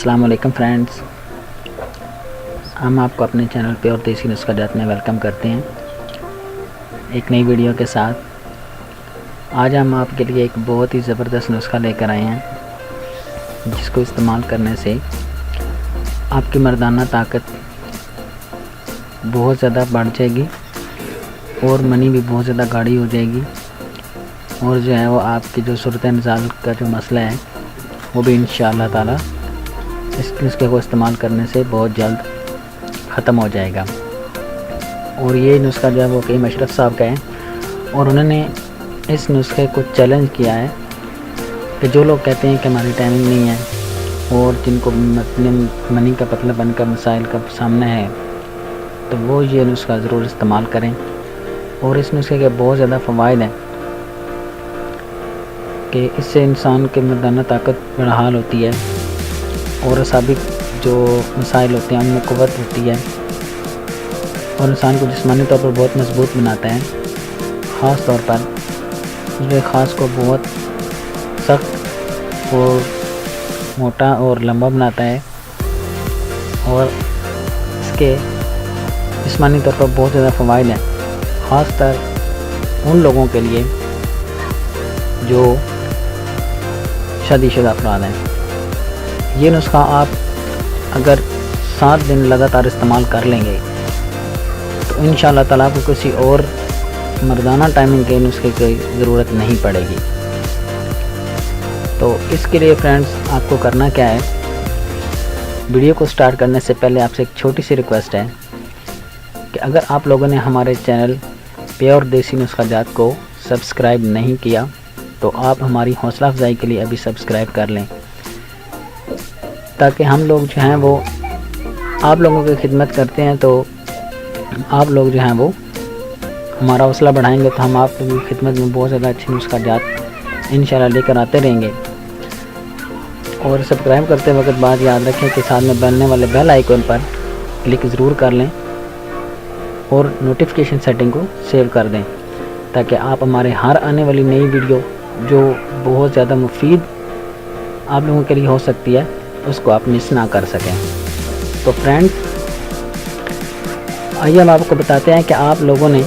السلام علیکم فرینڈز، ہم آپ کو اپنے چینل پہ اور دیسی نسخہ جات میں ویلکم کرتے ہیں ایک نئی ویڈیو کے ساتھ۔ آج ہم آپ کے لیے ایک بہت ہی زبردست نسخہ لے کر آئے ہیں جس کو استعمال کرنے سے آپ کی مردانہ طاقت بہت زیادہ بڑھ جائے گی اور منی بھی بہت زیادہ گاڑی ہو جائے گی، اور جو ہے وہ آپ کی جو صورت نزال کا جو مسئلہ ہے وہ بھی انشاءاللہ تعالی اس نسخے کو استعمال کرنے سے بہت جلد ختم ہو جائے گا۔ اور یہ نسخہ جو ہے وہ کہ اشرف صاحب کا ہے، اور انہوں نے اس نسخے کو چیلنج کیا ہے کہ جو لوگ کہتے ہیں کہ ہماری ٹائمنگ نہیں ہے اور جن کو منی کا پتلا بن کا مسائل کا سامنا ہے تو وہ یہ نسخہ ضرور استعمال کریں۔ اور اس نسخے کے بہت زیادہ فوائد ہیں کہ اس سے انسان کے مردانہ طاقت بحال ہوتی ہے اور اعصابی جو مسائل ہوتے ہیں ان میں قوت ہوتی ہے اور انسان کو جسمانی طور پر بہت مضبوط بناتا ہے، خاص طور پر عضو خاص کو بہت سخت اور موٹا اور لمبا بناتا ہے، اور اس کے جسمانی طور پر بہت زیادہ فوائد ہیں، خاص طور ان لوگوں کے لیے جو شادی شدہ افراد ہیں۔ یہ نسخہ آپ اگر 7 دن لگاتار استعمال کر لیں گے تو انشاءاللہ تعالیٰ آپ کو کسی اور مردانہ ٹائمنگ کے نسخے کی ضرورت نہیں پڑے گی۔ تو اس کے لیے فرینڈز آپ کو کرنا کیا ہے، ویڈیو کو سٹارٹ کرنے سے پہلے آپ سے ایک چھوٹی سی ریکویسٹ ہے کہ اگر آپ لوگوں نے ہمارے چینل پیور دیسی نسخہ جات کو سبسکرائب نہیں کیا تو آپ ہماری حوصلہ افزائی کے لیے ابھی سبسکرائب کر لیں، تاکہ ہم لوگ جو ہیں وہ آپ لوگوں کی خدمت کرتے ہیں تو آپ لوگ جو ہیں وہ ہمارا حوصلہ بڑھائیں گے تو ہم آپ کی خدمت میں بہت زیادہ اچھی نسخہ جات انشاءاللہ لے کر آتے رہیں گے۔ اور سبسکرائب کرتے وقت بات یاد رکھیں کہ ساتھ میں بننے والے بیل آئیکن پر کلک ضرور کر لیں اور نوٹیفیکیشن سیٹنگ کو سیو کر دیں تاکہ آپ ہمارے ہر آنے والی نئی ویڈیو جو بہت زیادہ مفید آپ لوگوں کے لیے ہو سکتی ہے اس کو آپ مس نہ کر سکیں۔ تو فرینڈ آئیے ہم آپ کو بتاتے ہیں کہ آپ لوگوں نے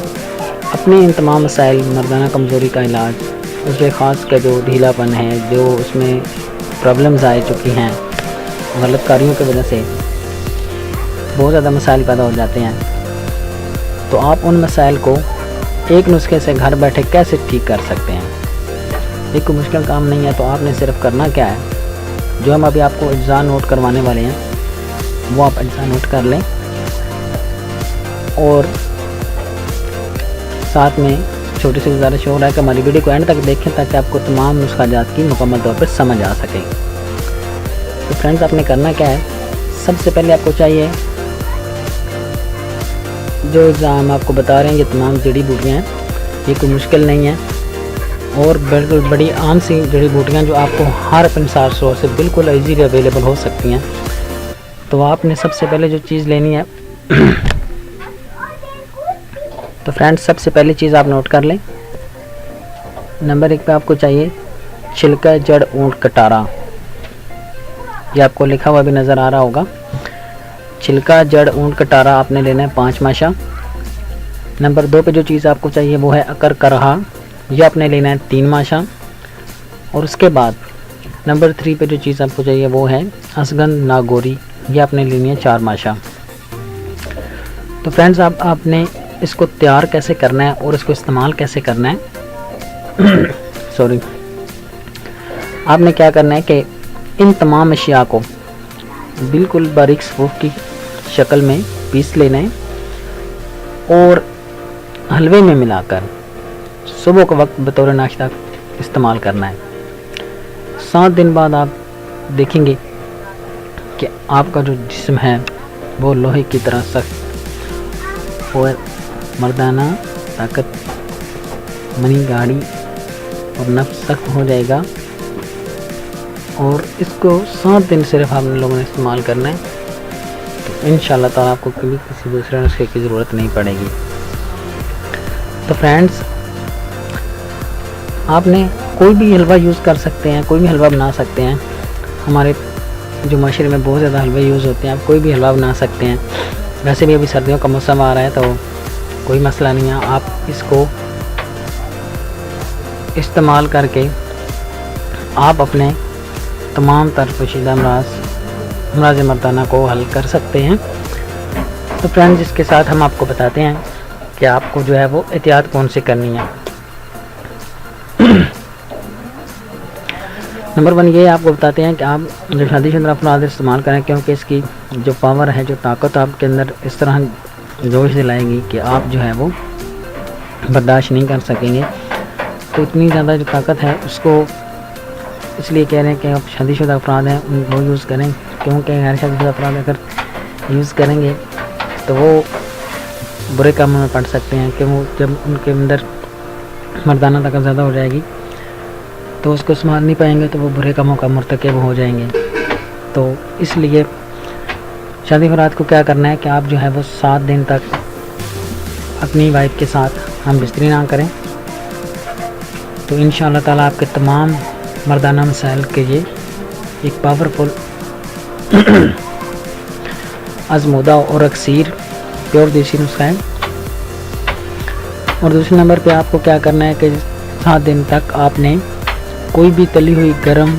اپنے ان تمام مسائل، مردانہ کمزوری کا علاج، عضو خاص کا جو ڈھیلا پن ہے، جو اس میں پرابلمز آ چکی ہیں غلط کاریوں کی وجہ سے بہت زیادہ مسائل پیدا ہو جاتے ہیں، تو آپ ان مسائل کو ایک نسخے سے گھر بیٹھے کیسے ٹھیک کر سکتے ہیں۔ یہ کوئی مشکل کام نہیں ہے، تو آپ نے صرف کرنا کیا ہے، جو ہم ابھی آپ کو اجزاء نوٹ کروانے والے ہیں وہ آپ اجزاء نوٹ کر لیں اور ساتھ میں چھوٹی سی گزارش ہو رہا ہے کہ ہماری ویڈیو کو اینڈ تک دیکھیں تاکہ آپ کو تمام نسخہ جات کی مکمل طور پر سمجھ آ سکے۔ تو فرینڈز آپ نے کرنا کیا ہے، سب سے پہلے آپ کو چاہیے جو اجزاء ہم آپ کو بتا رہے ہیں یہ تمام جڑی بوٹیاں ہیں، یہ کوئی مشکل نہیں ہے اور بالکل بڑی عام سی جڑی بوٹیاں جو آپ کو ہر پنسار اسٹور سے بالکل ایزیلی اویلیبل ہو سکتی ہیں۔ تو آپ نے سب سے پہلے جو چیز لینی ہے تو فرینڈز سب سے پہلی چیز آپ نوٹ کر لیں، نمبر 1 پہ آپ کو چاہیے چھلکا جڑ اونٹ کٹارا، یہ آپ کو لکھا ہوا بھی نظر آ رہا ہوگا، چھلکا جڑ اونٹ کٹارا آپ نے لینا ہے 5 ماشا۔ نمبر 2 پہ جو چیز آپ کو چاہیے وہ ہے اکر کرہا، یہ آپ نے لینا ہے 3 ماشا۔ اور اس کے بعد نمبر 3 پہ جو چیز آپ کو چاہیے وہ ہے اسگن ناگوری، یہ آپ نے لینی ہے 4 ماشا۔ تو فرینڈز آپ نے اس کو تیار کیسے کرنا ہے اور اس کو استعمال کیسے کرنا ہے آپ نے کیا کرنا ہے کہ ان تمام اشیاء کو بالکل باریک صفوف کی شکل میں پیس لینا ہے اور حلوے میں ملا کر صبح کے وقت بطور ناشتہ استعمال کرنا ہے۔ 7 دن بعد آپ دیکھیں گے کہ آپ کا جو جسم ہے وہ لوہے کی طرح سخت اور مردانہ طاقت، منی گاڑی اور نفس سخت ہو جائے گا، اور اس کو 7 دن صرف آپ لوگوں نے استعمال کرنا ہے تو انشاءاللہ تعالیٰ آپ کو کبھی کسی دوسرے نسخے کی ضرورت نہیں پڑے گی۔ تو فرینڈز آپ نے کوئی بھی حلوہ یوز کر سکتے ہیں، کوئی بھی حلوہ بنا سکتے ہیں، ہمارے جو معاشرے میں بہت زیادہ حلوے یوز ہوتے ہیں، آپ کوئی بھی حلوہ بنا سکتے ہیں۔ ویسے بھی ابھی سردیوں کا موسم آ رہا ہے تو کوئی مسئلہ نہیں ہے، آپ اس کو استعمال کر کے آپ اپنے تمام تر پوشیدہ امراض مردانہ کو حل کر سکتے ہیں۔ تو فرینڈ، جس کے ساتھ ہم آپ کو بتاتے ہیں کہ آپ کو جو ہے وہ احتیاط کون سی کرنی ہے۔ نمبر 1 یہ آپ کو بتاتے ہیں کہ آپ جو شادی شدہ افراد استعمال کریں، کیونکہ اس کی جو پاور ہے، جو طاقت آپ کے اندر اس طرح جوش دلائے گی کہ آپ جو ہے وہ برداشت نہیں کر سکیں گے۔ تو اتنی زیادہ جو طاقت ہے اس کو اس لیے کہہ رہے ہیں کہ آپ شادی شدہ افراد ہیں وہ یوز کریں، کیونکہ غیر شادی شدہ افراد اگر یوز کریں گے تو وہ برے کاموں میں پڑ سکتے ہیں، کہ وہ جب ان کے اندر مردانہ طاقت زیادہ ہو جائے گی تو اس کو سنبھال نہیں پائیں گے تو وہ برے کاموں کا مرتکب ہو جائیں گے۔ تو اس لیے شادی افراد کو کیا کرنا ہے کہ آپ جو ہے وہ 7 دن تک اپنی وائف کے ساتھ ہم بستری نہ کریں، تو انشاءاللہ تعالیٰ آپ کے تمام مردانہ مسائل کے یہ ایک پاورفل آزمودہ اور اکثیر پیور دیسی نسخہ ہے۔ اور دوسرے نمبر پہ آپ کو کیا کرنا ہے کہ 7 دن تک آپ نے کوئی بھی تلی ہوئی گرم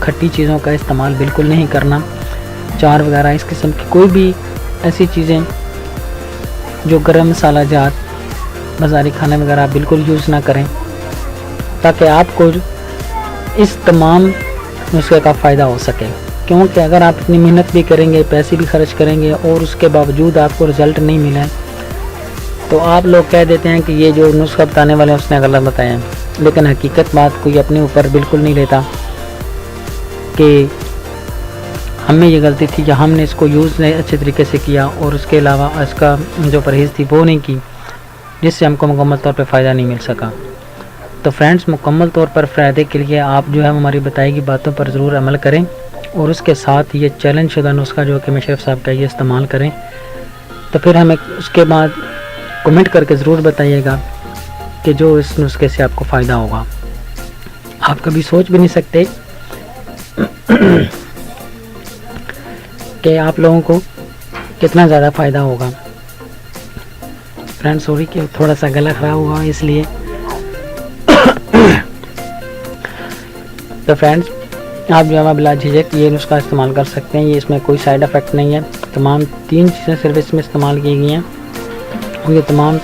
کھٹی چیزوں کا استعمال بالکل نہیں کرنا، چار وغیرہ اس قسم کی کوئی بھی ایسی چیزیں جو گرم مسالہ جات بازاری کھانے وغیرہ بالکل یوز نہ کریں، تاکہ آپ کو اس تمام نسخے کا فائدہ ہو سکے۔ کیونکہ اگر آپ اتنی محنت بھی کریں گے، پیسے بھی خرچ کریں گے اور اس کے باوجود آپ کو رزلٹ نہیں ملا تو آپ لوگ کہہ دیتے ہیں کہ یہ جو نسخہ بتانے والے ہیں اس نے غلط بتایا ہے، لیکن حقیقت بات کوئی اپنے اوپر بالکل نہیں لیتا کہ ہم میں یہ غلطی تھی یا ہم نے اس کو یوز نہیں اچھے طریقے سے کیا، اور اس کے علاوہ اس کا جو پرہیز تھی وہ نہیں کی، جس سے ہم کو مکمل طور پہ فائدہ نہیں مل سکا۔ تو فرینڈز، مکمل طور پر فائدے کے لیے آپ جو ہے ہماری بتائی گئی باتوں پر ضرور عمل کریں، اور اس کے ساتھ یہ چیلنج شدہ نسخہ جو کہ مشرف صاحب کا یہ استعمال کریں۔ تو پھر ہمیں اس کے بعد کمنٹ کر کے ضرور بتائیے گا کہ جو اس نسخے سے آپ کو فائدہ ہوگا، آپ کبھی سوچ بھی نہیں سکتے کہ آپ لوگوں کو کتنا زیادہ فائدہ ہوگا۔ فرینڈ سوری کہ تھوڑا سا گلا خراب ہوا اس لیے۔ تو فرینڈز، آپ جو ہے بلا جھجک یہ نسخہ استعمال کر سکتے ہیں، یہ اس میں کوئی سائیڈ افیکٹ نہیں ہے۔ تمام 3 چیزیں صرف اس میں استعمال کی گئی ہیں، اور یہ تمام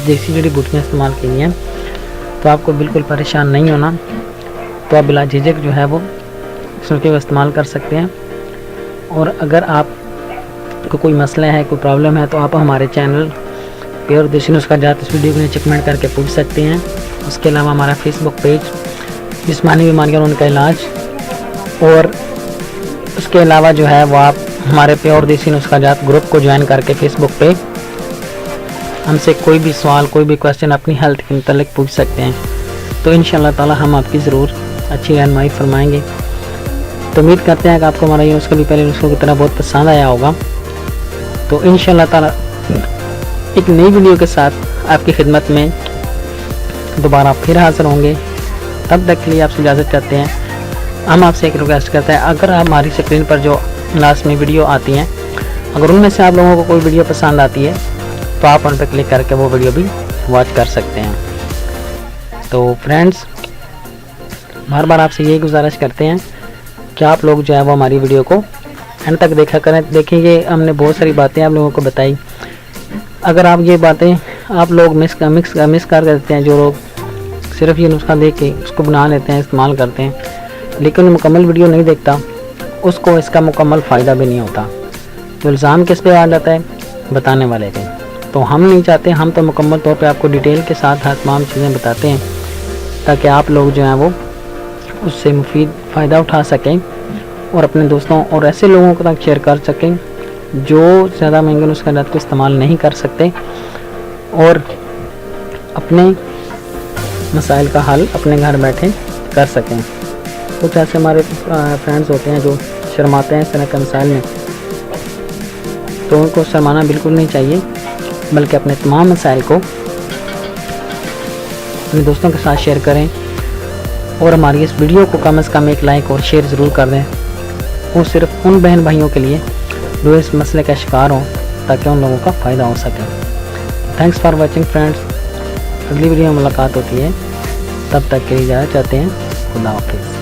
دیسی جڑی بوٹیاں استعمال کی گئی ہیں، تو آپ کو بالکل پریشان نہیں ہونا۔ تو آپ بلا جھجک جو ہے وہ اس نسخے کو استعمال کر سکتے ہیں، اور اگر آپ کو کوئی مسئلہ ہے، کوئی پرابلم ہے، تو آپ ہمارے چینل پیور دیسی نسخہ جات اس ویڈیو کو نیچے کمنٹ کر کے پوچھ سکتے ہیں۔ اس کے علاوہ ہمارا فیس بک پیج جسمانی بیماریاں اور ان کا علاج، اور اس کے علاوہ جو ہے وہ آپ ہمارے پیور دیسی نسخہ جات گروپ کو جوائن کر کے فیس بک پہ ہم سے کوئی بھی سوال، کوئی بھی کویسچن اپنی ہیلتھ کے متعلق پوچھ سکتے ہیں، تو انشاءاللہ تعالی ہم آپ کی ضرور اچھی رہنمائی فرمائیں گے۔ تو امید کرتے ہیں کہ آپ کو ہمارا یہ نسخہ بھی پہلے نسخوں کی طرح بہت پسند آیا ہوگا۔ تو انشاءاللہ تعالی ایک نئی ویڈیو کے ساتھ آپ کی خدمت میں دوبارہ پھر حاضر ہوں گے۔ تب تک کے لیے آپ سے اجازت چاہتے ہیں۔ ہم آپ سے ایک ریکویسٹ کرتے ہیں، اگر آپ ہماری اسکرین پر جو لاسٹ میں ویڈیو آتی ہیں، اگر ان میں سے آپ لوگوں کو کوئی ویڈیو پسند آتی ہے تو آپ ان پہ کلک کر کے وہ ویڈیو بھی واچ کر سکتے ہیں۔ تو فرینڈز، بار بار آپ سے یہی گزارش کرتے ہیں کہ آپ لوگ جو ہے وہ ہماری ویڈیو کو اینڈ تک دیکھا کریں۔ دیکھیں گے ہم نے بہت ساری باتیں آپ لوگوں کو بتائی، اگر آپ یہ باتیں آپ لوگ مس کر دیتے ہیں، جو لوگ صرف یہ نسخہ دیکھ کے اس کو بنا لیتے ہیں، استعمال کرتے ہیں، لیکن مکمل ویڈیو نہیں دیکھتا، اس کو اس کا مکمل فائدہ بھی نہیں ہوتا، تو الزام کس پہ آ جاتا ہے؟ بتانے والے پہ۔ تو ہم نہیں چاہتے، ہم تو مکمل طور پہ آپ کو ڈیٹیل کے ساتھ تمام چیزیں بتاتے ہیں، تاکہ آپ لوگ جو ہیں وہ اس سے مفید فائدہ اٹھا سکیں اور اپنے دوستوں اور ایسے لوگوں کو تک شیئر کر سکیں جو زیادہ مہنگے نسخہ جات کو استعمال نہیں کر سکتے، اور اپنے مسائل کا حل اپنے گھر بیٹھے کر سکیں۔ کچھ ایسے ہمارے فرینڈز ہوتے ہیں جو شرماتے ہیں اس طرح کے مسائل میں، تو ان کو شرمانا بالکل نہیں چاہیے، بلکہ اپنے تمام مسائل کو اپنے دوستوں کے ساتھ شیئر کریں، اور ہماری اس ویڈیو کو کم از کم ایک لائک اور شیئر ضرور کر دیں، وہ صرف ان بہن بھائیوں کے لیے جو اس مسئلے کا شکار ہوں، تاکہ ان لوگوں کا فائدہ ہو سکے۔ تھینکس فار واچنگ فرینڈس، اگلی ویڈیو میں ملاقات ہوتی ہے، تب تک کے لیے اجازت چاہتے ہیں، خدا حافظ۔